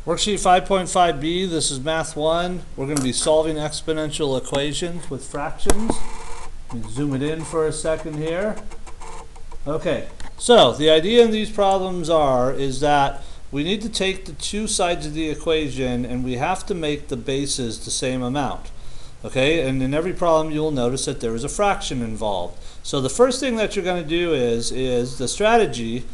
Worksheet 5.5b, this is Math 1. We're going to be solving exponential equations with fractions. Let me zoom it in for a second here. Okay, so the idea in these problems is that we need to take the two sides of the equation and we have to make the bases the same amount. Okay, and in every problem you'll notice that there is a fraction involved. So the first thing that you're going to do is the strategy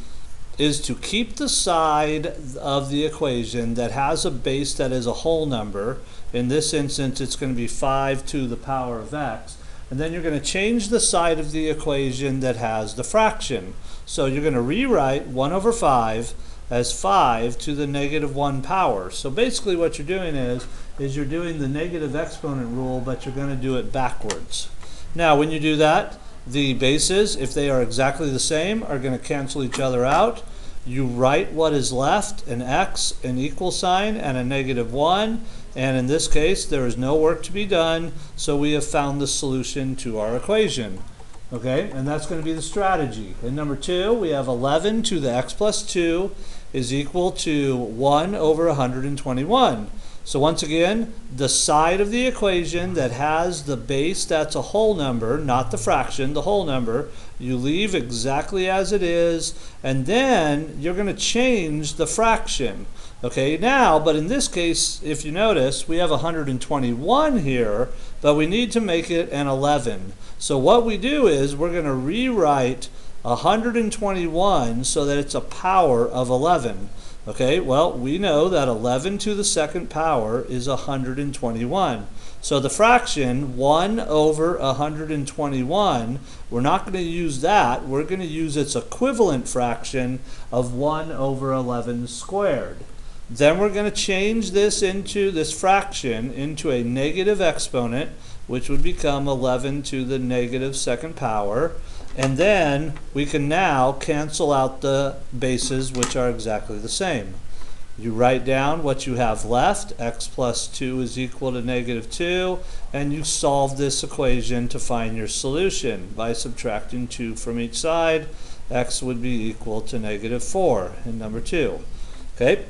is to keep the side of the equation that has a base that is a whole number. In this instance, it's going to be 5 to the power of x. And then you're going to change the side of the equation that has the fraction. So you're going to rewrite 1 over 5 as 5 to the negative 1 power. So basically what you're doing is you're doing the negative exponent rule, but you're going to do it backwards. Now, when you do that, the bases, if they are exactly the same, are going to cancel each other out. You write what is left, an x, an equal sign, and a negative 1. And in this case, there is no work to be done, so we have found the solution to our equation. Okay, and that's going to be the strategy. In number 2, we have 11 to the x plus 2 is equal to 1 over 121. So once again, the side of the equation that has the base that's a whole number, not the fraction, the whole number, you leave exactly as it is, and then you're going to change the fraction. Okay, now, but in this case, if you notice, we have 121 here, but we need to make it an 11. So what we do is we're going to rewrite 121 so that it's a power of 11. Okay, well, we know that 11 to the second power is 121. So the fraction 1 over 121, we're not going to use that. We're going to use its equivalent fraction of 1 over 11 squared. Then we're going to change this fraction into a negative exponent, which would become 11 to the negative second power. And then we can now cancel out the bases, which are exactly the same. You write down what you have left. X plus 2 is equal to negative 2. And you solve this equation to find your solution by subtracting 2 from each side. X would be equal to negative 4 in number 2. Okay?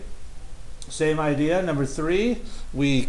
Same idea. Number 3, we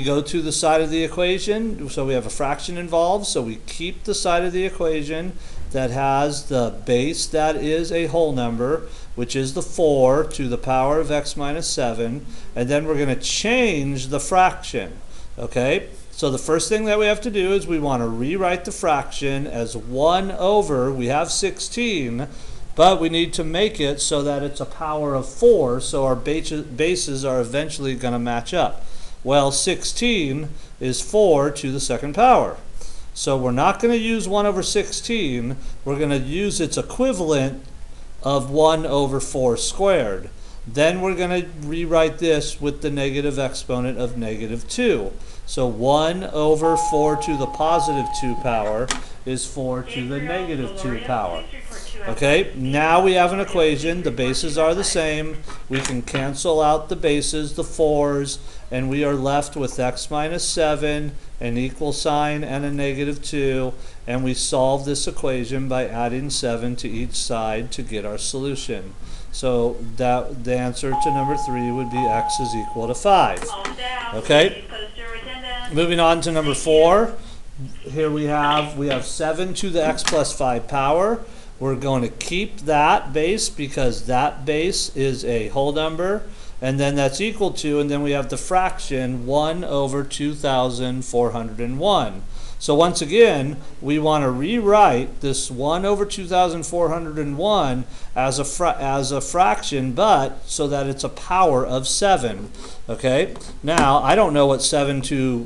go to the side of the equation, so we have a fraction involved, so we keep the side of the equation that has the base that is a whole number, which is the 4 to the power of x minus 7, and then we're going to change the fraction. Okay, so the first thing that we have to do is we want to rewrite the fraction as 1 over, we have 16, but we need to make it so that it's a power of 4, so our bases are eventually going to match up. Well, 16 is 4 to the second power. So we're not going to use 1 over 16. We're going to use its equivalent of 1 over 4 squared. Then we're going to rewrite this with the negative exponent of negative 2. So 1 over 4 to the positive 2 power is 4 to the negative 2 power. Okay, now we have an equation. The bases are the same. We can cancel out the bases, the 4's, and we are left with x minus 7, an equal sign, and a negative 2. And we solve this equation by adding 7 to each side to get our solution. So that the answer to number 3 would be x is equal to 5. Okay, moving on to number 4. Here we have 7 to the x plus 5 power. We're going to keep that base because that base is a whole number, and then that's equal to, and then we have the fraction 1 over 2,401. So once again, we want to rewrite this 1 over 2,401 as a fraction, but so that it's a power of 7. Okay? Now, I don't know what 7 to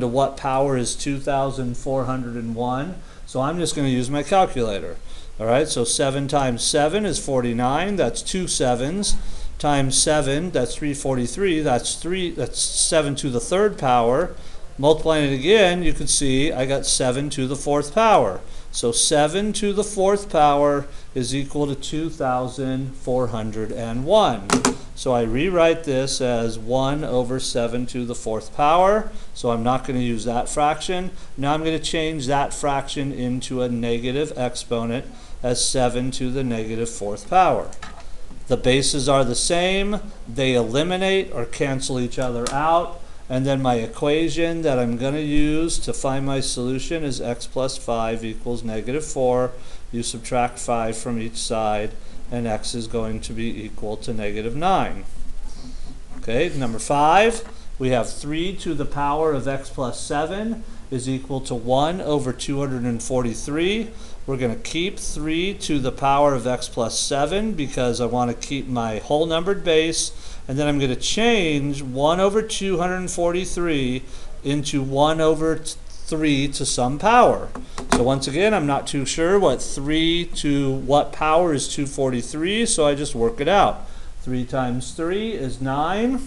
what power is 2,401, so I'm just going to use my calculator. All right, so 7 times 7 is 49. That's 2 7s. Times 7, that's 343. That's 7 to the third power. Multiplying it again, you can see I got 7 to the fourth power. So 7 to the fourth power is equal to 2,401. So I rewrite this as 1 over 7 to the fourth power. So I'm not going to use that fraction. Now I'm going to change that fraction into a negative exponent as 7 to the negative fourth power. The bases are the same. They eliminate or cancel each other out. And then my equation that I'm going to use to find my solution is x plus 5 equals -4. You subtract 5 from each side, and x is going to be equal to -9. Okay, number 5, we have 3 to the power of x plus 7 is equal to 1 over 243. We're going to keep 3 to the power of x plus 7 because I want to keep my whole numbered base. And then I'm going to change 1 over 243 into 1 over 3 to some power. So once again, I'm not too sure what 3 to what power is 243, so I just work it out. 3 times 3 is 9,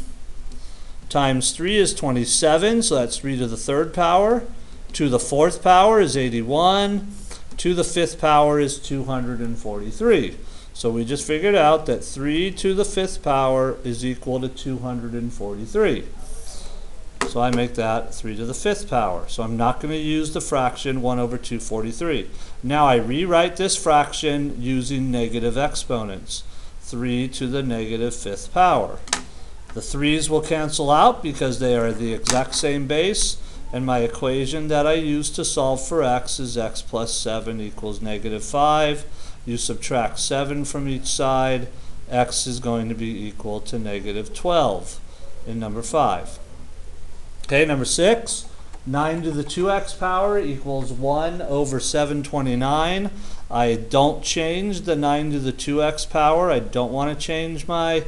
times 3 is 27, so that's 3 to the third power. To the fourth power is 81. To the fifth power is 243. So we just figured out that 3 to the fifth power is equal to 243. So I make that 3 to the fifth power. So I'm not going to use the fraction 1 over 243. Now I rewrite this fraction using negative exponents. 3 to the -5th power. The 3's will cancel out because they are the exact same base. And my equation that I use to solve for x is x plus 7 equals -5. You subtract 7 from each side, x is going to be equal to -12 in number 5. Okay, number 6, 9 to the 2x power equals 1 over 729. I don't change the 9 to the 2x power. I don't want to change my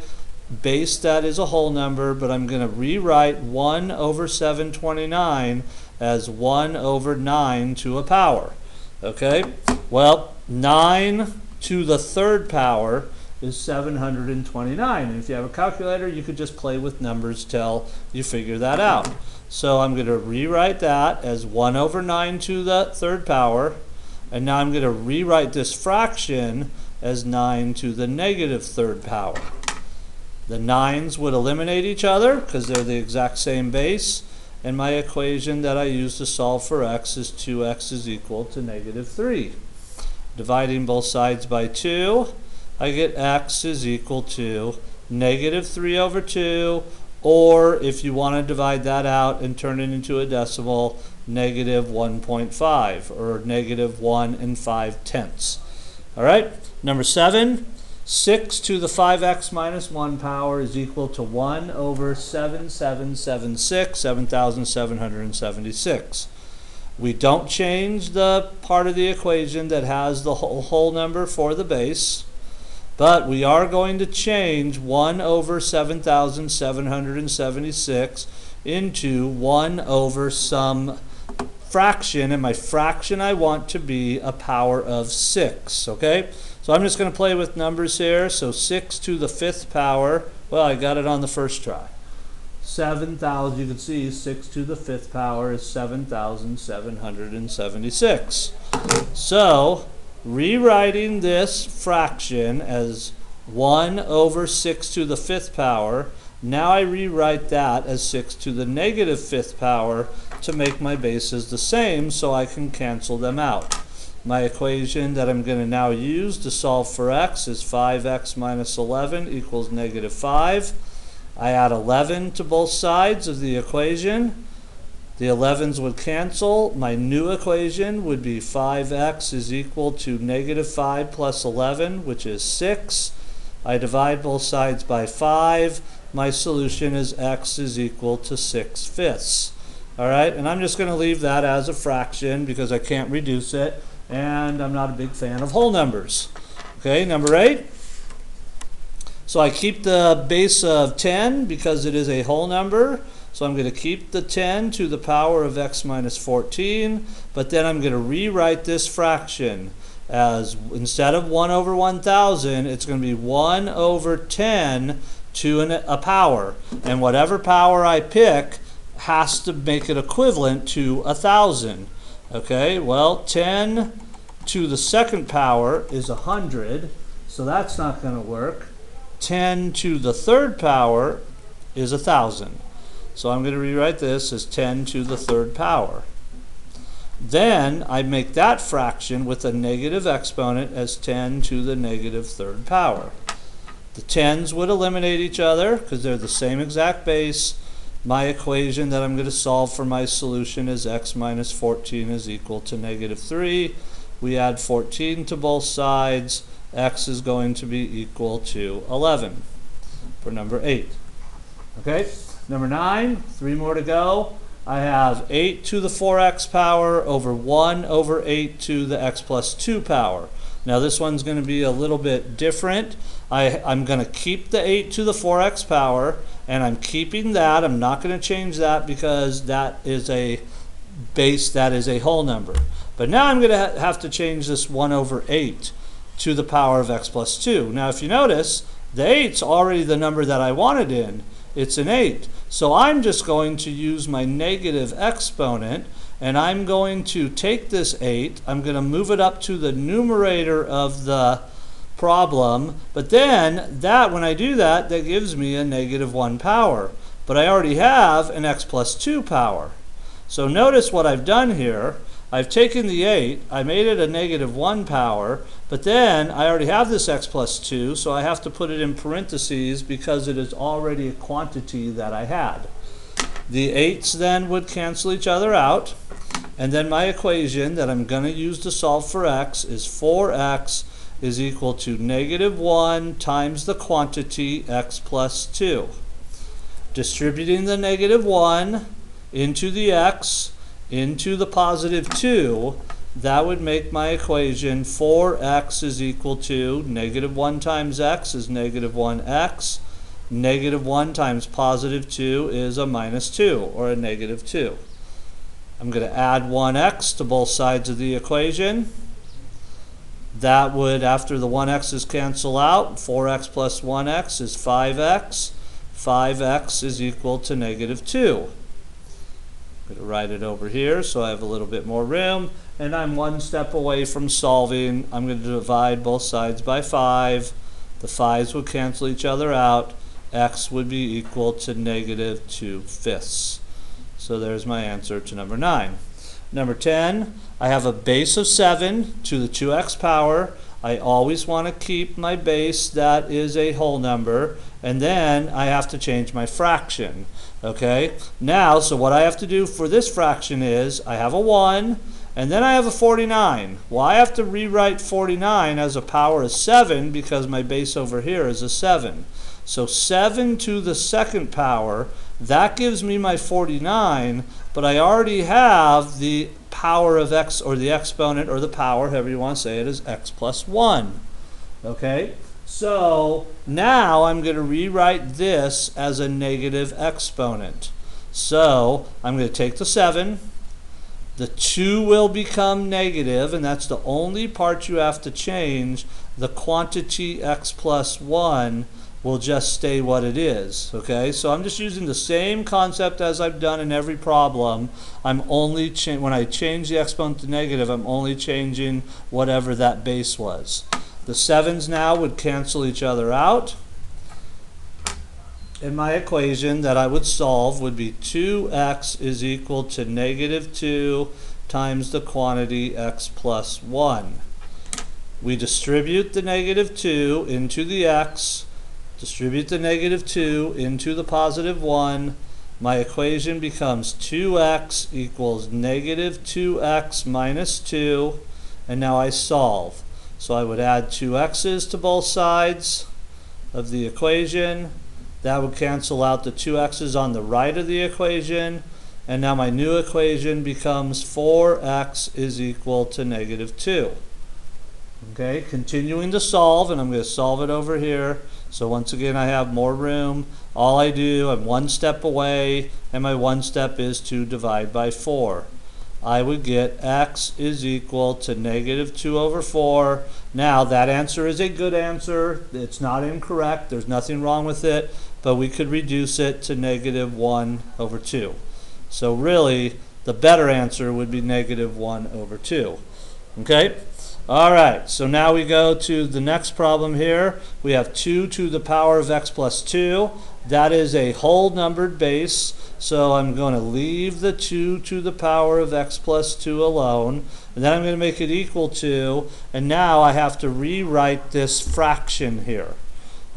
base that is a whole number, but I'm going to rewrite 1 over 729 as 1 over 9 to a power. Okay, well, 9 to the third power is 729. And if you have a calculator, you could just play with numbers till you figure that out. So I'm going to rewrite that as 1 over 9 to the third power. And now I'm going to rewrite this fraction as 9 to the -3rd power. The 9's would eliminate each other because they're the exact same base. And my equation that I use to solve for x is 2x is equal to -3. Dividing both sides by 2, I get x is equal to -3 over 2, or if you want to divide that out and turn it into a decimal, -1.5, or -1 5/10. All right, number 7, 6 to the 5x minus 1 power is equal to 1 over 7776, 7,776. We don't change the part of the equation that has the whole number for the base, but we are going to change 1 over 7,776 into 1 over some fraction, and my fraction I want to be a power of 6, okay? So I'm just going to play with numbers here. So 6 to the 5th power, well, I got it on the first try. 7,000, you can see 6 to the 5th power is 7,776. So rewriting this fraction as 1 over 6 to the 5th power, now I rewrite that as 6 to the -5th power to make my bases the same so I can cancel them out. My equation that I'm going to now use to solve for x is 5x minus 11 equals -5. I add 11 to both sides of the equation. The 11's would cancel. My new equation would be 5x is equal to -5 plus 11, which is 6. I divide both sides by 5. My solution is x is equal to 6/5. All right, and I'm just going to leave that as a fraction because I can't reduce it, and I'm not a big fan of whole numbers. Okay, number 8. So I keep the base of 10 because it is a whole number. So I'm going to keep the 10 to the power of x minus 14, but then I'm going to rewrite this fraction as, instead of 1 over 1,000, it's going to be 1 over 10 to a power. And whatever power I pick has to make it equivalent to 1,000. Okay, well, 10 to the second power is 100, so that's not going to work. 10 to the third power is 1,000. So I'm going to rewrite this as 10 to the third power. Then I make that fraction with a negative exponent as 10 to the -3rd power. The 10s would eliminate each other because they're the same exact base. My equation that I'm going to solve for my solution is x minus 14 is equal to negative 3. We add 14 to both sides. X is going to be equal to 11 for number 8. Okay, number 9, 3 more to go. I have 8 to the 4x power over 1 over 8 to the x plus 2 power. Now this one's going to be a little bit different. I'm going to keep the 8 to the 4x power, and I'm keeping that. I'm not going to change that because that is a base, that is a whole number. But now I'm going to have to change this 1 over 8 to the power of x plus 2. Now if you notice, the 8's already the number that I wanted in. It's an 8. So I'm just going to use my negative exponent, and I'm going to take this 8, I'm going to move it up to the numerator of the problem, but then that, when I do that, that gives me a negative 1 power. But I already have an x plus 2 power. So notice what I've done here. I've taken the 8, I made it a negative 1 power, but then I already have this x plus 2, so I have to put it in parentheses because it is already a quantity that I had. The 8's then would cancel each other out, and then my equation that I'm going to use to solve for x is 4x is equal to negative 1 times the quantity x plus 2. Distributing the negative 1 into the x into the positive 2, that would make my equation 4x is equal to negative 1 times x is negative 1x. Negative 1 times positive 2 is a minus 2, or a negative 2. I'm going to add 1x to both sides of the equation. That would, after the 1x's cancel out, 4x plus 1x is 5x. 5x is equal to negative 2. I'm going to write it over here so I have a little bit more room, and I'm one step away from solving. I'm going to divide both sides by 5. The 5's would cancel each other out. X would be equal to negative 2/5. So there's my answer to number 9. Number 10, I have a base of 7 to the 2x power. I always want to keep my base that is a whole number, and then I have to change my fraction. Okay, now, so what I have to do for this fraction is I have a 1, and then I have a 49. Well, I have to rewrite 49 as a power of 7 because my base over here is a 7. So 7 to the second power, that gives me my 49, but I already have the power of x, or the exponent, or the power, however you want to say it, is x plus 1. Okay, so now I'm going to rewrite this as a negative exponent. So I'm going to take the 7, the 2 will become negative, and that's the only part you have to change. The quantity x plus 1 will just stay what it is. Okay, so I'm just using the same concept as I've done in every problem. I'm only when I change the exponent to negative, I'm only changing whatever that base was. The 7's now would cancel each other out, and my equation that I would solve would be 2x is equal to negative 2 times the quantity x plus 1. We distribute the negative 2 into the x, distribute the negative 2 into the positive 1. My equation becomes 2x equals negative 2x minus 2, and now I solve. So I would add 2x's to both sides of the equation. That would cancel out the 2x's on the right of the equation, and now my new equation becomes 4x is equal to negative 2. Okay, continuing to solve, and I'm going to solve it over here. So once again, I have more room. All I do, I'm one step away, and my one step is to divide by 4. I would get x is equal to negative 2 over 4. Now that answer is a good answer. It's not incorrect. There's nothing wrong with it, but we could reduce it to negative 1 over 2. So really, the better answer would be negative 1 over 2. Okay? All right, so now we go to the next problem here. We have 2 to the power of x plus 2. That is a whole numbered base, so I'm going to leave the 2 to the power of x plus 2 alone, and then I'm going to make it equal to, and now I have to rewrite this fraction here.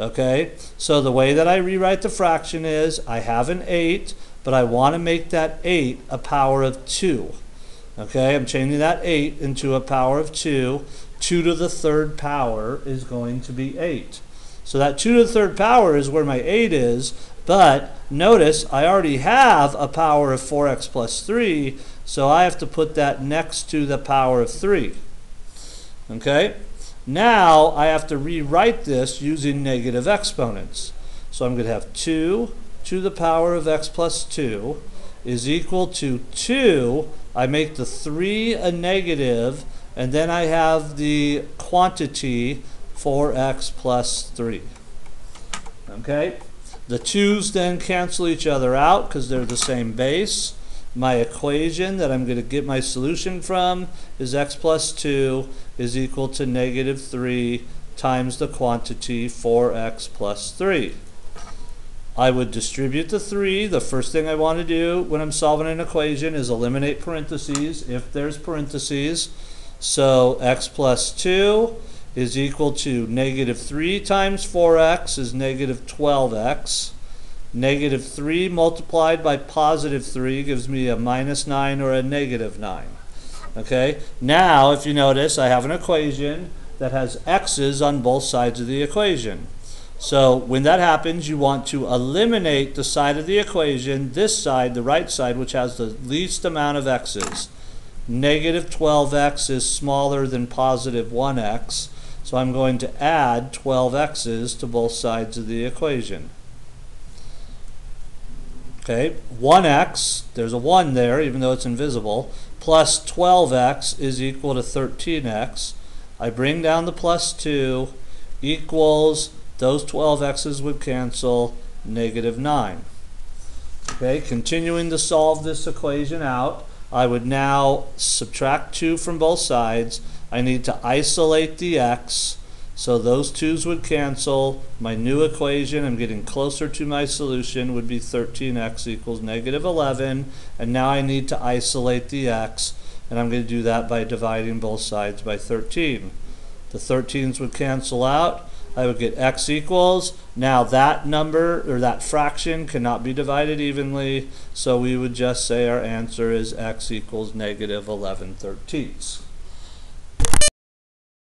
Okay, so the way that I rewrite the fraction is I have an 8, but I want to make that 8 a power of 2. Okay, I'm changing that 8 into a power of 2. 2 to the third power is going to be 8. So that 2 to the third power is where my 8 is, but notice I already have a power of 4x plus 3, so I have to put that next to the power of 3. Okay, now I have to rewrite this using negative exponents. So I'm going to have 2 to the power of x plus 2 is equal to 2. I make the 3 a negative, and then I have the quantity 4x plus 3. Okay, the 2's then cancel each other out because they're the same base. My equation that I'm going to get my solution from is x plus 2 is equal to negative 3 times the quantity 4x plus 3. I would distribute the 3. The first thing I want to do when I'm solving an equation is eliminate parentheses if there's parentheses. So x plus 2 is equal to negative 3 times 4x is negative 12x. Negative 3 multiplied by positive 3 gives me a minus 9 or a negative 9. Okay, now if you notice I have an equation that has x's on both sides of the equation. So when that happens, you want to eliminate the side of the equation, this side, the right side, which has the least amount of x's. Negative 12x is smaller than positive 1x, so I'm going to add 12x's to both sides of the equation. Okay, 1x, there's a 1 there, even though it's invisible, plus 12x is equal to 13x. I bring down the plus 2 equals, those 12x's would cancel, negative 9. Okay, continuing to solve this equation out, I would now subtract 2 from both sides. I need to isolate the x, so those 2's would cancel. My new equation, I'm getting closer to my solution, would be 13x equals negative 11. And now I need to isolate the x, and I'm going to do that by dividing both sides by 13. The 13's would cancel out. I would get x equals, now that number, or that fraction, cannot be divided evenly, so we would just say our answer is x equals negative 11/13.